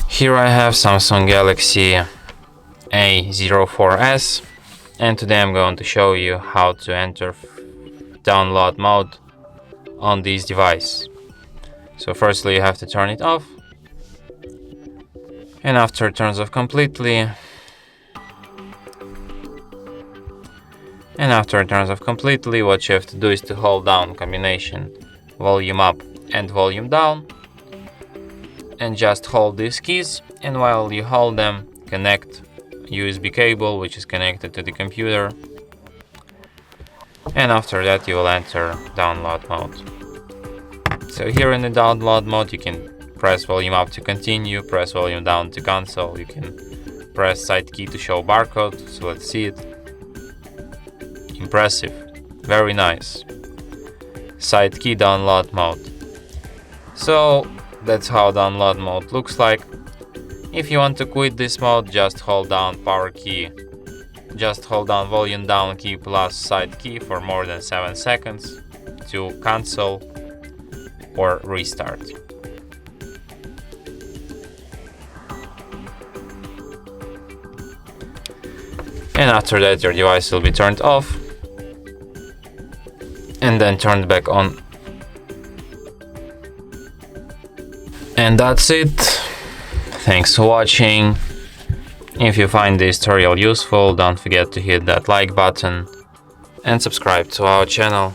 Here I have Samsung Galaxy A04s, and today I'm going to show you how to enter download mode on this device. So firstly you have to turn it off, and after it turns off completely, what you have to do is to hold down combination volume up and volume down, and just hold these keys, and while you hold them, connect USB cable which is connected to the computer, and after that you will enter download mode. So here in the download mode you can press volume up to continue, press volume down to cancel, you can press side key to show barcode. So let's see it. Impressive, very nice. Side key download mode. So that's how download mode looks like. If you want to quit this mode, just hold down power key, just hold down volume down key plus side key for more than 7 seconds to cancel or restart. And after that your device will be turned off and then turned back on. And that's it. Thanks for watching. If you find this tutorial useful, don't forget to hit that like button and subscribe to our channel.